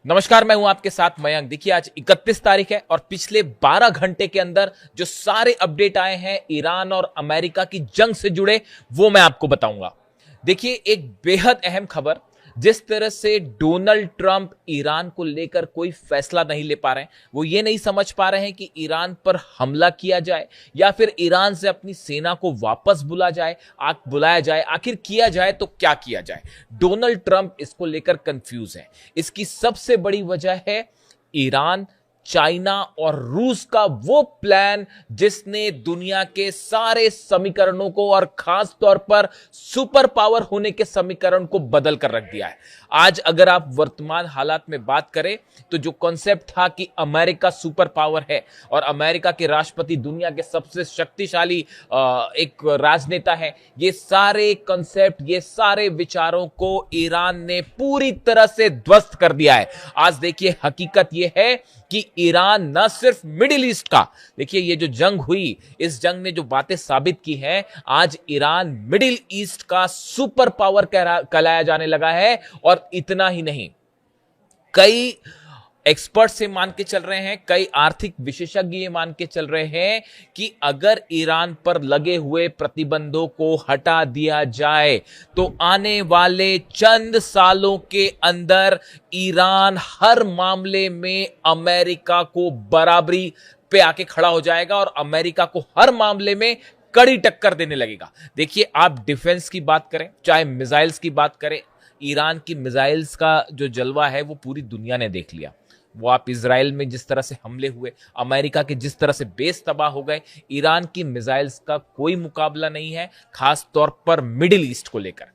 नमस्कार, मैं हूं आपके साथ मयंक। देखिए, आज 31 तारीख है और पिछले 12 घंटे के अंदर जो सारे अपडेट आए हैं ईरान और अमेरिका की जंग से जुड़े, वो मैं आपको बताऊंगा। देखिए, एक बेहद अहम खबर। जिस तरह से डोनाल्ड ट्रंप ईरान को लेकर कोई फैसला नहीं ले पा रहे हैं, वो ये नहीं समझ पा रहे हैं कि ईरान पर हमला किया जाए या फिर ईरान से अपनी सेना को वापस बुलाया जाए, आखिर किया जाए तो क्या किया जाए। डोनाल्ड ट्रंप इसको लेकर कंफ्यूज है। इसकी सबसे बड़ी वजह है ईरान, चाइना और रूस का वो प्लान जिसने दुनिया के सारे समीकरणों को और खास तौर पर सुपर पावर होने के समीकरण को बदल कर रख दिया है। आज अगर आप वर्तमान हालात में बात करें तो जो कॉन्सेप्ट था कि अमेरिका सुपर पावर है और अमेरिका के राष्ट्रपति दुनिया के सबसे शक्तिशाली एक राजनेता है, ये सारे कॉन्सेप्ट, ये सारे विचारों को ईरान ने पूरी तरह से ध्वस्त कर दिया है। आज देखिए, हकीकत ये है कि ईरान न सिर्फ मिडिल ईस्ट का, देखिए ये जो जंग हुई, इस जंग ने जो बातें साबित की हैं, आज ईरान मिडिल ईस्ट का सुपर पावर कहलाया जाने लगा है। और इतना ही नहीं, कई एक्सपर्ट्स ये मान के चल रहे हैं, कई आर्थिक विशेषज्ञ ये मान के चल रहे हैं कि अगर ईरान पर लगे हुए प्रतिबंधों को हटा दिया जाए तो आने वाले चंद सालों के अंदर ईरान हर मामले में अमेरिका को बराबरी पे आके खड़ा हो जाएगा और अमेरिका को हर मामले में कड़ी टक्कर देने लगेगा। देखिए, आप डिफेंस की बात करें, चाहे मिसाइल्स की बात करें, ईरान की मिसाइल्स का जो जलवा है वो पूरी दुनिया ने देख लिया। वो आप इजराइल में जिस तरह से हमले हुए, अमेरिका के जिस तरह से बेस तबाह हो गए, ईरान की मिसाइल्स का कोई मुकाबला नहीं है, खास तौर पर मिडिल ईस्ट को लेकर।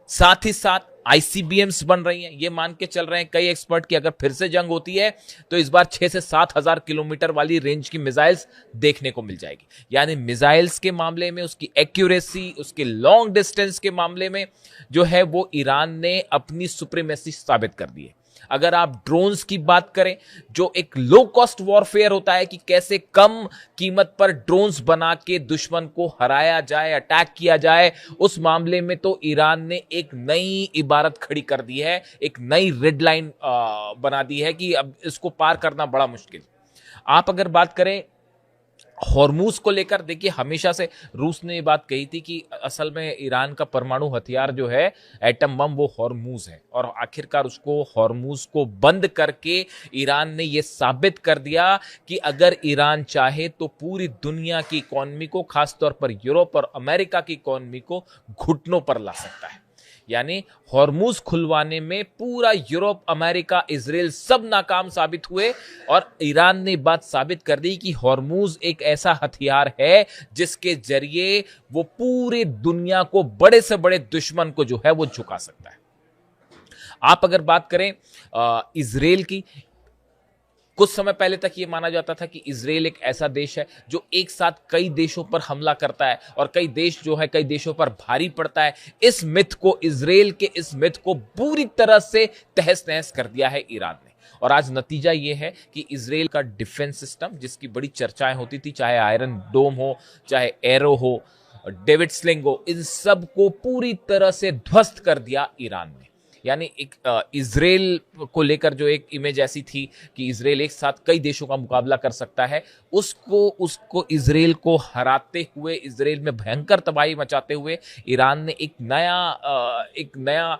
साथ ही साथ आईसीबीएम्स बन रही हैं। ये मान के चल रहे हैं कई एक्सपर्ट कि अगर फिर से जंग होती है तो इस बार 6 से 7 हजार किलोमीटर वाली रेंज की मिसाइल्स देखने को मिल जाएगी। यानी मिसाइल्स के मामले में उसकी एक्यूरेसी, उसके लॉन्ग डिस्टेंस के मामले में जो है वो ईरान ने अपनी सुप्रीमेसी साबित कर दी है। अगर आप ड्रोन्स की बात करें, जो एक लो कॉस्ट वॉरफेयर होता है कि कैसे कम कीमत पर ड्रोन्स बना के दुश्मन को हराया जाए, अटैक किया जाए, उस मामले में तो ईरान ने एक नई इबारत खड़ी कर दी है, एक नई रेड लाइन बना दी है कि अब इसको पार करना बड़ा मुश्किल। आप अगर बात करें हॉर्मूज को लेकर, देखिए हमेशा से रूस ने ये बात कही थी कि असल में ईरान का परमाणु हथियार जो है, एटम बम, वो हॉर्मूज है। और आखिरकार उसको, हॉर्मूज को बंद करके ईरान ने ये साबित कर दिया कि अगर ईरान चाहे तो पूरी दुनिया की इकोनॉमी को, खासतौर पर यूरोप और अमेरिका की इकोनॉमी को घुटनों पर ला सकता है। यानी हॉर्मूज खुलवाने में पूरा यूरोप, अमेरिका, इजराइल सब नाकाम साबित हुए और ईरान ने बात साबित कर दी कि हॉर्मूज एक ऐसा हथियार है जिसके जरिए वो पूरी दुनिया को, बड़े से बड़े दुश्मन को जो है वो झुका सकता है। आप अगर बात करें इजराइल की, कुछ समय पहले तक ये माना जाता था कि इजराइल एक ऐसा देश है जो एक साथ कई देशों पर हमला करता है और कई देश जो है, कई देशों पर भारी पड़ता है। इस मिथ को, इजराइल के इस मिथ को पूरी तरह से तहस नहस कर दिया है ईरान ने। और आज नतीजा ये है कि इजराइल का डिफेंस सिस्टम, जिसकी बड़ी चर्चाएं होती थी, चाहे आयरन डोम हो, चाहे एरो हो, डेविड स्लिंग हो, इन सब को पूरी तरह से ध्वस्त कर दिया ईरान ने। यानी एक इजराइल को लेकर जो एक इमेज ऐसी थी कि इजराइल एक साथ कई देशों का मुकाबला कर सकता है, उसको इजराइल को हराते हुए, इजराइल में भयंकर तबाही मचाते हुए ईरान ने एक नया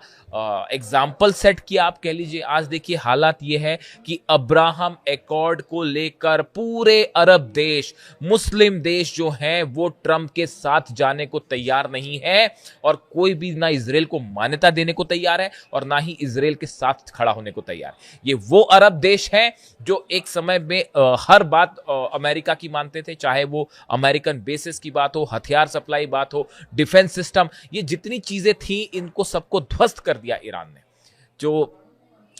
एग्जाम्पल सेट किया, आप कह लीजिए। आज देखिए, हालात ये है कि अब्राहम एकॉर्ड को लेकर पूरे अरब देश, मुस्लिम देश जो हैं, वो ट्रंप के साथ जाने को तैयार नहीं है और कोई भी ना इजराइल को मान्यता देने को तैयार है और ना ही इजराइल के साथ खड़ा होने को तैयार। ये वो अरब देश हैं जो एक समय में हर बात अमेरिका की मानते थे, चाहे वो अमेरिकन बेसिस की बात हो, हथियार सप्लाई बात हो, डिफेंस सिस्टम, ये जितनी चीजें थी, इनको सबको ध्वस्त कर दिया ईरान ने। जो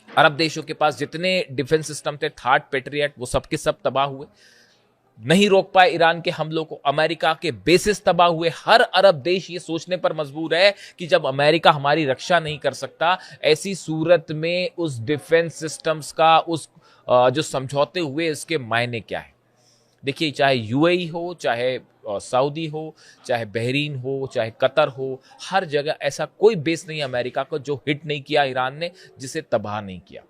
अरब देशों के पास जितने डिफेंस सिस्टम थे, थार्ड पेट्रियट, वो सबके सब तबाह हुए। नहीं रोक पाए ईरान के हमलों को, अमेरिका के बेसिस तबाह हुए। हर अरब देश ये सोचने पर मजबूर है कि जब अमेरिका हमारी रक्षा नहीं कर सकता, ऐसी सूरत में उस डिफेंस सिस्टम्स का, उस जो समझौते हुए, इसके मायने क्या है। देखिए, चाहे यूएई हो, चाहे सऊदी हो, चाहे बहरीन हो, चाहे कतर हो, हर जगह ऐसा कोई बेस नहीं अमेरिका को जो हिट नहीं किया ईरान ने, जिसे तबाह नहीं किया।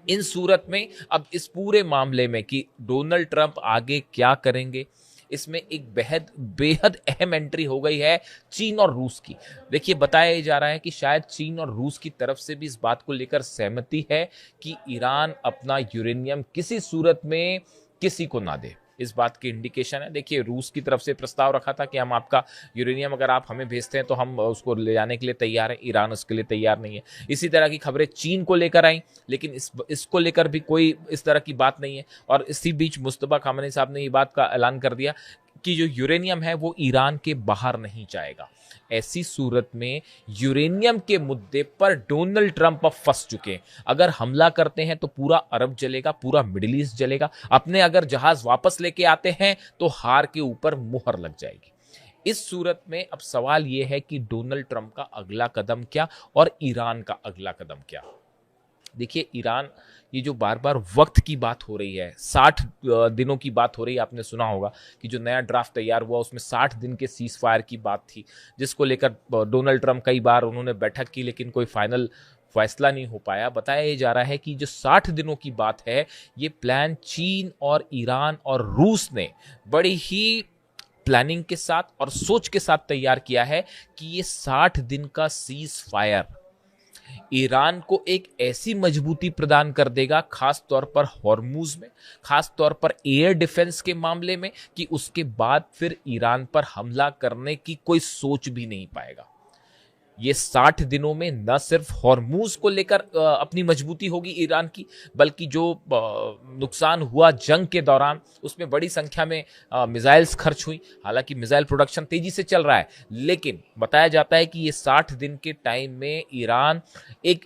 इन सूरत में अब इस पूरे मामले में कि डोनाल्ड ट्रंप आगे क्या करेंगे, इसमें एक बेहद अहम एंट्री हो गई है चीन और रूस की। देखिए, बताया जा रहा है कि शायद चीन और रूस की तरफ से भी इस बात को लेकर सहमति है कि ईरान अपना यूरेनियम किसी सूरत में किसी को ना दे। इस बात की इंडिकेशन है। देखिए, रूस की तरफ से प्रस्ताव रखा था कि हम आपका यूरेनियम अगर आप हमें भेजते हैं तो हम उसको ले जाने के लिए तैयार हैं। ईरान उसके लिए तैयार नहीं है। इसी तरह की खबरें चीन को लेकर आई, लेकिन इसको लेकर भी कोई इस तरह की बात नहीं है। और इसी बीच मुस्तफा खामनेई साहब ने ये बात का ऐलान कर दिया कि जो यूरेनियम है वो ईरान के बाहर नहीं जाएगा। ऐसी सूरत में यूरेनियम के मुद्दे पर डोनाल्ड ट्रंप अब फंस चुके हैं। अगर हमला करते हैं तो पूरा अरब जलेगा, पूरा मिडिल ईस्ट जलेगा। अपने अगर जहाज वापस लेके आते हैं तो हार के ऊपर मुहर लग जाएगी। इस सूरत में अब सवाल यह है कि डोनाल्ड ट्रंप का अगला कदम क्या और ईरान का अगला कदम क्या। देखिए, ईरान, ये जो बार बार वक्त की बात हो रही है, 60 दिनों की बात हो रही है। आपने सुना होगा कि जो नया ड्राफ्ट तैयार हुआ उसमें 60 दिन के सीज फायर की बात थी, जिसको लेकर डोनाल्ड ट्रंप कई बार उन्होंने बैठक की, लेकिन कोई फाइनल फैसला नहीं हो पाया। बताया जा रहा है कि जो 60 दिनों की बात है, ये प्लान चीन और ईरान और रूस ने बड़ी ही प्लानिंग के साथ और सोच के साथ तैयार किया है कि ये 60 दिन का सीज फायर ईरान को एक ऐसी मजबूती प्रदान कर देगा, खास तौर पर हॉर्मूज में, खास तौर पर एयर डिफेंस के मामले में, कि उसके बाद फिर ईरान पर हमला करने की कोई सोच भी नहीं पाएगा। ये 60 दिनों में न सिर्फ हॉर्मूज को लेकर अपनी मजबूती होगी ईरान की, बल्कि जो नुकसान हुआ जंग के दौरान उसमें बड़ी संख्या में मिसाइल्स खर्च हुई। हालांकि मिसाइल प्रोडक्शन तेजी से चल रहा है, लेकिन बताया जाता है कि ये 60 दिन के टाइम में ईरान एक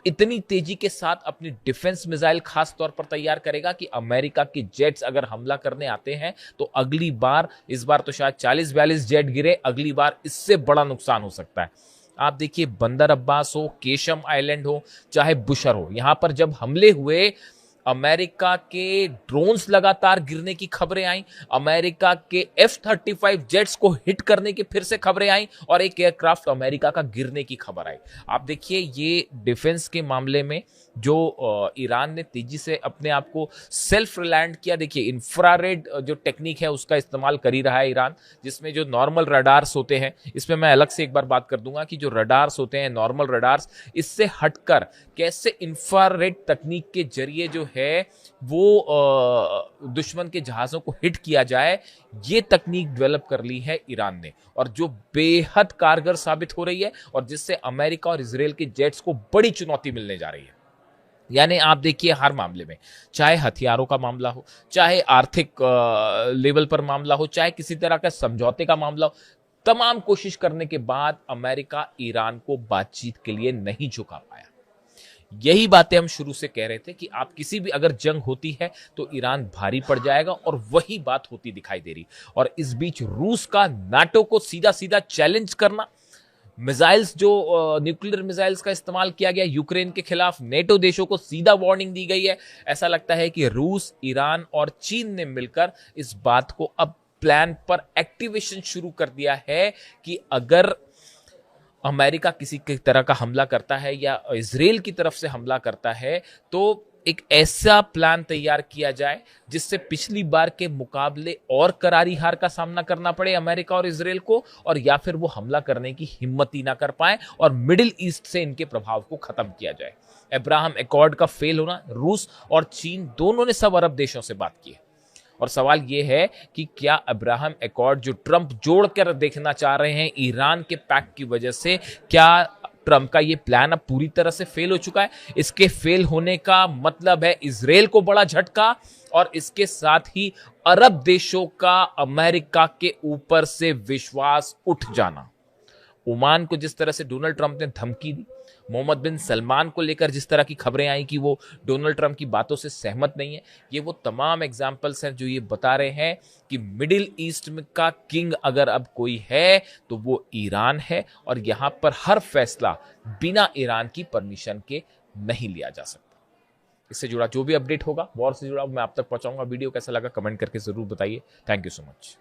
इतनी तेजी के साथ अपनी डिफेंस मिसाइल खास तौर पर तैयार करेगा कि अमेरिका के जेट्स अगर हमला करने आते हैं तो अगली बार, इस बार तो शायद 40-42 जेट गिरे, अगली बार इससे बड़ा नुकसान हो सकता है। आप देखिए, बंदर अब्बास हो, केशम आइलैंड हो, चाहे बुशर हो, यहां पर जब हमले हुए, अमेरिका के ड्रोन्स लगातार गिरने की खबरें आई, अमेरिका के F-35 जेट्स को हिट करने की फिर से खबरें आई और एक एयरक्राफ्ट अमेरिका का गिरने की खबर आई। आप देखिए, ये डिफेंस के मामले में जो ईरान ने तेजी से अपने आप को सेल्फ रिलायंट किया। देखिए, इंफ्रारेड जो टेक्निक है उसका इस्तेमाल कर ही रहा है ईरान, जिसमें जो नॉर्मल रडार्स होते हैं, इसमें मैं अलग से एक बार बात कर दूंगा कि जो रडार्स होते हैं, नॉर्मल रडार्स, इससे हटकर कैसे इंफ्रारेड तकनीक के जरिए जो है वो दुश्मन के जहाजों को हिट किया जाए, ये तकनीक डेवलप कर ली है ईरान ने, और जो बेहद कारगर साबित हो रही है और जिससे अमेरिका और इजराइल के जेट्स को बड़ी चुनौती मिलने जा रही है। यानी आप देखिए, हर मामले में, चाहे हथियारों का मामला हो, चाहे आर्थिक लेवल पर मामला हो, चाहे किसी तरह का समझौते का मामला हो, तमाम कोशिश करने के बाद अमेरिका ईरान को बातचीत के लिए नहीं झुका पाया। यही बातें हम शुरू से कह रहे थे कि आप किसी भी अगर जंग होती है तो ईरान भारी पड़ जाएगा, और वही बात होती दिखाई दे रही। और इस बीच रूस का नाटो को सीधा सीधा चैलेंज करना, मिसाइल्स जो न्यूक्लियर मिसाइल्स का इस्तेमाल किया गया यूक्रेन के खिलाफ, नेटो देशों को सीधा वार्निंग दी गई है। ऐसा लगता है कि रूस, ईरान और चीन ने मिलकर इस बात को अब प्लान पर एक्टिवेशन शुरू कर दिया है कि अगर अमेरिका किसी की तरह का हमला करता है या इजराइल की तरफ से हमला करता है, तो एक ऐसा प्लान तैयार किया जाए जिससे पिछली बार के मुकाबले और करारी हार का सामना करना पड़े अमेरिका और इजराइल को, और या फिर वो हमला करने की हिम्मत ही ना कर पाए और मिडिल ईस्ट से इनके प्रभाव को खत्म किया जाए। अब्राहम एकॉर्ड का फेल होना, रूस और चीन दोनों ने सब अरब देशों से बात की है, और सवाल यह है कि क्या अब्राहम एकॉर्ड जो ट्रंप जोड़कर देखना चाह रहे हैं ईरान के पैक की वजह से, क्या ट्रंप का ये प्लान अब पूरी तरह से फेल हो चुका है? इसके फेल होने का मतलब है इजराइल को बड़ा झटका, और इसके साथ ही अरब देशों का अमेरिका के ऊपर से विश्वास उठ जाना। ओमान को जिस तरह से डोनाल्ड ट्रंप ने धमकी दी, मोहम्मद बिन सलमान को लेकर जिस तरह की खबरें आई कि वो डोनाल्ड ट्रंप की बातों से सहमत नहीं है, ये वो तमाम एग्जाम्पल्स हैं जो ये बता रहे हैं कि मिडिल ईस्ट में का किंग अगर अब कोई है तो वो ईरान है, और यहां पर हर फैसला बिना ईरान की परमिशन के नहीं लिया जा सकता। इससे जुड़ा जो भी अपडेट होगा, वॉर से जुड़ा, मैं आप तक पहुंचाऊंगा। वीडियो कैसा लगा कमेंट करके जरूर बताइए। Thank you so much.